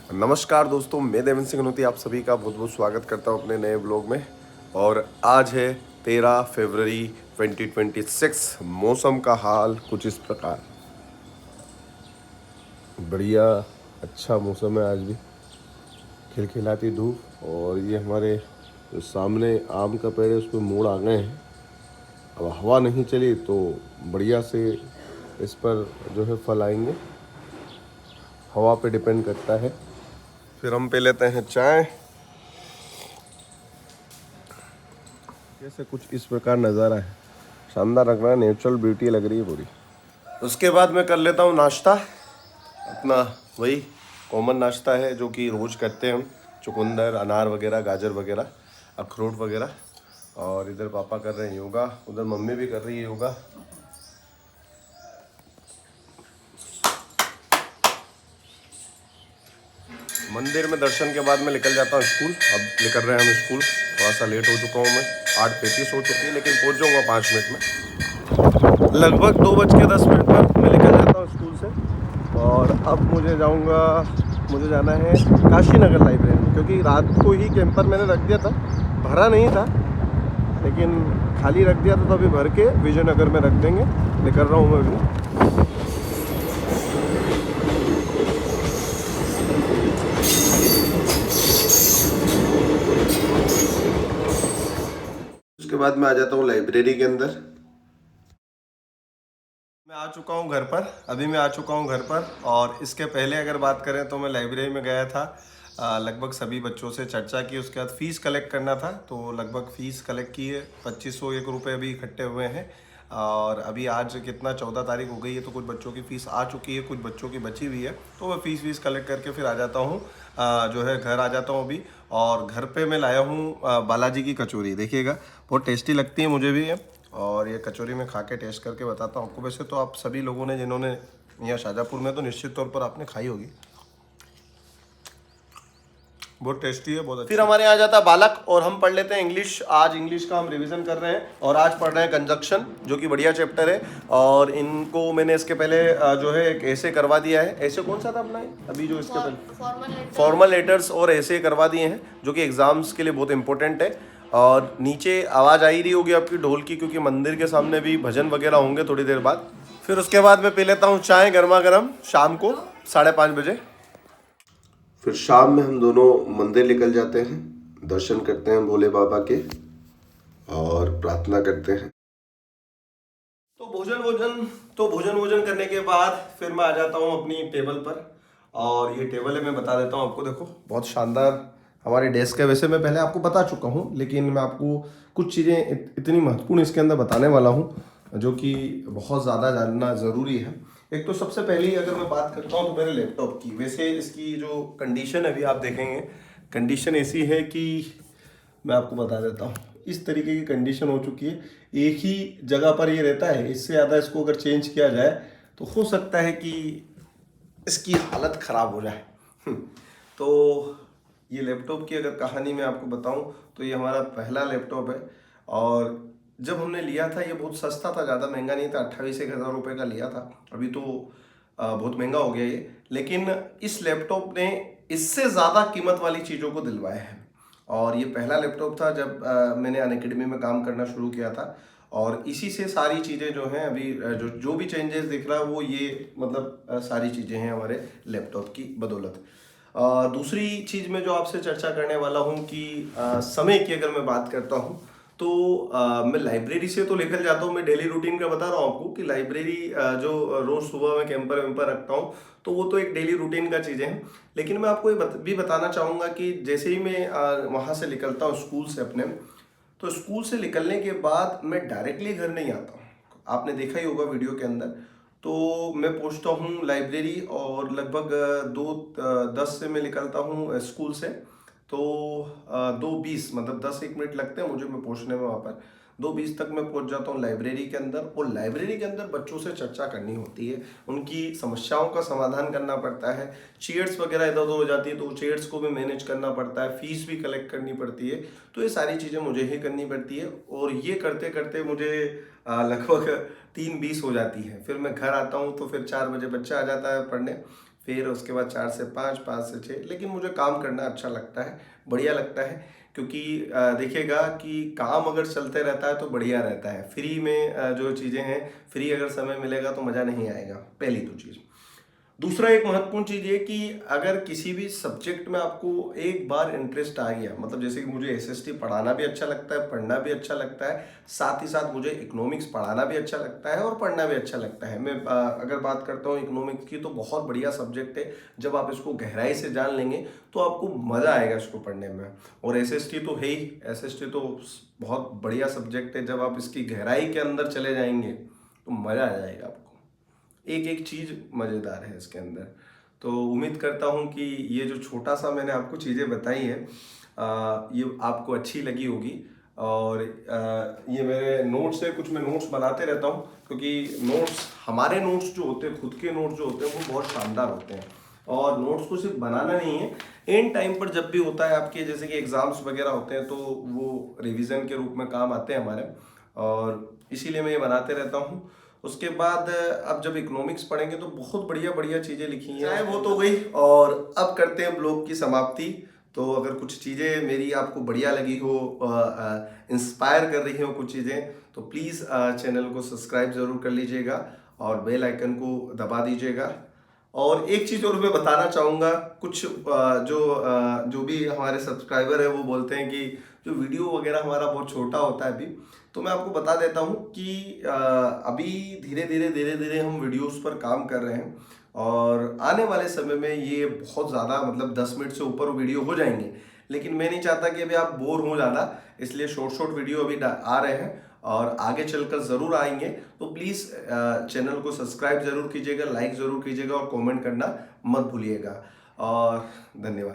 नमस्कार दोस्तों, मैं देवेंद्र सिंह नोती आप सभी का बहुत बहुत स्वागत करता हूं अपने नए ब्लॉग में। और आज है 13 फरवरी 2026। मौसम का हाल कुछ इस प्रकार, बढ़िया अच्छा मौसम है। आज भी खिलखिलाती धूप, और ये हमारे जो सामने आम का पेड़ है उसमें मोड़ आ गए हैं। अब हवा नहीं चली तो बढ़िया से इस पर जो है फल आएंगे। हवा पे डिपेंड करता है। फिर हम पी लेते हैं चाय। जैसे कुछ इस प्रकार नज़ारा है, शानदार लग रहा है, नेचुरल ब्यूटी लग रही है पूरी। उसके बाद मैं कर लेता हूँ नाश्ता, अपना वही कॉमन नाश्ता है जो कि रोज़ करते हैं हम। चुकंदर, अनार वगैरह, गाजर वगैरह, अखरोट वगैरह। और इधर पापा कर रहे हैं योगा, उधर मम्मी भी कर रही है योगा। मंदिर में दर्शन के बाद मैं निकल जाता हूँ स्कूल। अब निकल रहे हैं हम स्कूल। थोड़ा सा लेट हो चुका हूँ मैं, 8:35 हो चुकी है, लेकिन पहुँच जाऊँगा 5 मिनट में। लगभग 2:10 पर मैं निकल जाता हूँ स्कूल से। और अब मुझे जाना है काशी नगर लाइब्रेरी में, क्योंकि रात को ही कैंपर मैंने रख दिया था। भरा नहीं था, लेकिन खाली रख दिया था, तो अभी भर के विजयनगर में रख देंगे। निकल रहा हूँ मैं अभी। उसके बाद मैं आ जाता हूँ लाइब्रेरी के अंदर। मैं आ चुका हूँ घर पर, अभी मैं आ चुका हूँ घर पर। और इसके पहले अगर बात करें तो मैं लाइब्रेरी में गया था। लगभग सभी बच्चों से चर्चा की, उसके बाद फ़ीस कलेक्ट करना था, तो लगभग फ़ीस कलेक्ट की है। 2501 रुपये अभी इकट्ठे हुए हैं। और अभी आज कितना 14 तारीख हो गई है, तो कुछ बच्चों की फ़ीस आ चुकी है, कुछ बच्चों की बची हुई है। तो मैं फ़ीस कलेक्ट करके फिर आ जाता हूँ, जो है घर आ जाता हूँ अभी। और घर पे मैं लाया हूँ बालाजी की कचौरी। देखिएगा, बहुत टेस्टी लगती है मुझे भी ये। और ये कचौरी मैं खा के टेस्ट करके बताता हूँ आपको। वैसे तो आप सभी लोगों ने, जिन्होंने यहाँ शाहजहाँपुर में, तो निश्चित तौर पर आपने खाई होगी। बहुत टेस्टी है, बहुत अच्छी। फिर हमारे यहाँ जाता है बालक, और हम पढ़ लेते हैं इंग्लिश। आज इंग्लिश का हम रिवीजन कर रहे हैं, और आज पढ़ रहे हैं कंजक्शन, जो कि बढ़िया चैप्टर है। और इनको मैंने इसके पहले जो है एक ऐसे करवा दिया है। ऐसे कौन सा था अपना ये? अभी जो इसके पहले फॉर्मल लेटर्स और ऐसे करवा दिए हैं, जो कि एग्जाम्स के लिए बहुत इंपॉर्टेंट है। और नीचे आवाज़ आ ही रही होगी आपकी ढोल की, क्योंकि मंदिर के सामने भी भजन वगैरह होंगे थोड़ी देर बाद। फिर उसके बाद मैं पी लेता हूँ चाय गर्मा गर्म, शाम को 5:30 बजे। फिर शाम में हम दोनों मंदिर निकल जाते हैं, दर्शन करते हैं भोले बाबा के, और प्रार्थना करते हैं। तो भोजन वोजन करने के बाद फिर मैं आ जाता हूँ अपनी टेबल पर। और ये टेबल है, मैं बता देता हूँ आपको। देखो, बहुत शानदार हमारी डेस्क है। वैसे मैं पहले आपको बता चुका हूँ, लेकिन मैं आपको कुछ चीज़ें इतनी महत्वपूर्ण इसके अंदर बताने वाला हूँ, जो कि बहुत ज़्यादा जानना ज़रूरी है। एक तो सबसे पहले अगर मैं बात करता हूँ तो मेरे लैपटॉप की। वैसे इसकी जो कंडीशन है, अभी आप देखेंगे, कंडीशन ऐसी है कि मैं आपको बता देता हूँ, इस तरीके की कंडीशन हो चुकी है। एक ही जगह पर ये रहता है, इससे ज़्यादा इसको अगर चेंज किया जाए तो हो सकता है कि इसकी हालत ख़राब हो जाए। तो ये लैपटॉप की अगर कहानी मैं आपको बताऊं, तो ये हमारा पहला लैपटॉप है। और जब हमने लिया था, ये बहुत सस्ता था, ज़्यादा महंगा नहीं था, 28-1 हज़ार रुपये का लिया था। अभी तो बहुत महंगा हो गया ये। लेकिन इस लैपटॉप ने इससे ज़्यादा कीमत वाली चीज़ों को दिलवाया है। और ये पहला लैपटॉप था जब मैंने अनअकैडमी में काम करना शुरू किया था। और इसी से सारी चीज़ें जो हैं अभी जो भी चेंजेस दिख रहा है, वो ये मतलब सारी चीज़ें हैं हमारे लैपटॉप की बदौलत। दूसरी चीज़ में जो आपसे चर्चा करने वाला हूँ कि समय की अगर मैं बात करता हूँ, तो मैं लाइब्रेरी से तो निकल जाता हूँ। मैं डेली रूटीन का बता रहा हूँ आपको कि लाइब्रेरी जो रोज़ सुबह मैं कैंपर वैम्पर रखता हूँ, तो वो तो एक डेली रूटीन का चीज़ें हैं। लेकिन मैं आपको ये भी बताना चाहूँगा कि जैसे ही मैं वहाँ से निकलता हूँ स्कूल से अपने, तो स्कूल से निकलने के बाद मैं डायरेक्टली घर नहीं आता हूँ। आपने देखा ही होगा वीडियो के अंदर। तो मैं पहुँचता हूँ लाइब्रेरी, और लगभग 2:10 से मैं निकलता हूँ स्कूल से। तो 2:20 मतलब 10-1 मिनट लगते हैं मुझे मैं पहुँचने में वहाँ पर। 2:20 तक मैं पहुँच जाता हूँ लाइब्रेरी के अंदर। और लाइब्रेरी के अंदर बच्चों से चर्चा करनी होती है, उनकी समस्याओं का समाधान करना पड़ता है। चेयर्स वगैरह इधर उधर हो जाती है, तो चेयर्स को भी मैनेज करना पड़ता है, फीस भी कलेक्ट करनी पड़ती है। तो ये सारी चीज़ें मुझे ही करनी पड़ती है, और ये करते करते मुझे लगभग 3:20 हो जाती है। फिर मैं घर आता हूँ, तो फिर 4 बजे बच्चा आ जाता है पढ़ने। फिर उसके बाद 4 से 5, 5 से 6। लेकिन मुझे काम करना अच्छा लगता है, बढ़िया लगता है, क्योंकि देखिएगा कि काम अगर चलते रहता है तो बढ़िया रहता है। फ्री में जो चीज़ें हैं, फ्री अगर समय मिलेगा तो मज़ा नहीं आएगा, पहली तो चीज़। दूसरा एक महत्वपूर्ण चीज़ ये कि अगर किसी भी सब्जेक्ट में आपको एक बार इंटरेस्ट आ गया, मतलब जैसे कि मुझे एसएसटी पढ़ाना भी अच्छा लगता है, पढ़ना भी अच्छा लगता है, साथ ही साथ मुझे इकोनॉमिक्स पढ़ाना भी अच्छा लगता है और पढ़ना भी अच्छा लगता है। मैं अगर बात करता हूँ इकोनॉमिक्स की, तो बहुत बढ़िया सब्जेक्ट है। जब आप इसको गहराई से जान लेंगे तो आपको मज़ा आएगा इसको पढ़ने में। और एसएसटी तो है ही, एसएसटी तो बहुत बढ़िया सब्जेक्ट है। जब आप इसकी गहराई के अंदर चले जाएंगे तो मज़ा आ जाएगा आपको। एक एक चीज़ मज़ेदार है इसके अंदर। तो उम्मीद करता हूँ कि ये जो छोटा सा मैंने आपको चीज़ें बताई है, ये आपको अच्छी लगी होगी। और ये मेरे नोट्स है, कुछ मैं नोट्स बनाते रहता हूँ, क्योंकि नोट्स, हमारे नोट्स जो होते हैं, खुद के नोट्स जो होते हैं, वो बहुत शानदार होते हैं। और नोट्स को सिर्फ बनाना नहीं है, एंड टाइम पर जब भी होता है आपके, जैसे कि एग्ज़ाम्स वगैरह होते हैं, तो वो रिवीजन के रूप में काम आते हैं हमारे, और इसीलिए मैं ये बनाते रहता हूँ। उसके बाद अब जब इकोनॉमिक्स पढ़ेंगे तो बहुत बढ़िया बढ़िया चीज़ें लिखी हैं, चाहे वो तो गई। और अब करते हैं ब्लॉग की समाप्ति। तो अगर कुछ चीज़ें मेरी आपको बढ़िया लगी हो, इंस्पायर कर रही हो कुछ चीज़ें, तो प्लीज़ चैनल को सब्सक्राइब ज़रूर कर लीजिएगा और बेल आइकन को दबा दीजिएगा। और एक चीज़ और मैं बताना चाहूँगा, कुछ जो भी हमारे सब्सक्राइबर है वो बोलते हैं कि जो वीडियो वगैरह हमारा बहुत छोटा होता है अभी, तो मैं आपको बता देता हूँ कि अभी धीरे धीरे धीरे धीरे हम वीडियोस पर काम कर रहे हैं, और आने वाले समय में ये बहुत ज़्यादा, मतलब 10 मिनट से ऊपर वीडियो हो जाएंगे। लेकिन मैं नहीं चाहता कि अभी आप बोर हो ज़्यादा, इसलिए शॉर्ट शॉर्ट वीडियो अभी आ रहे हैं और आगे चलकर ज़रूर आएंगे। तो प्लीज़ चैनल को सब्सक्राइब ज़रूर कीजिएगा, लाइक ज़रूर कीजिएगा और कमेंट करना मत भूलिएगा। और धन्यवाद।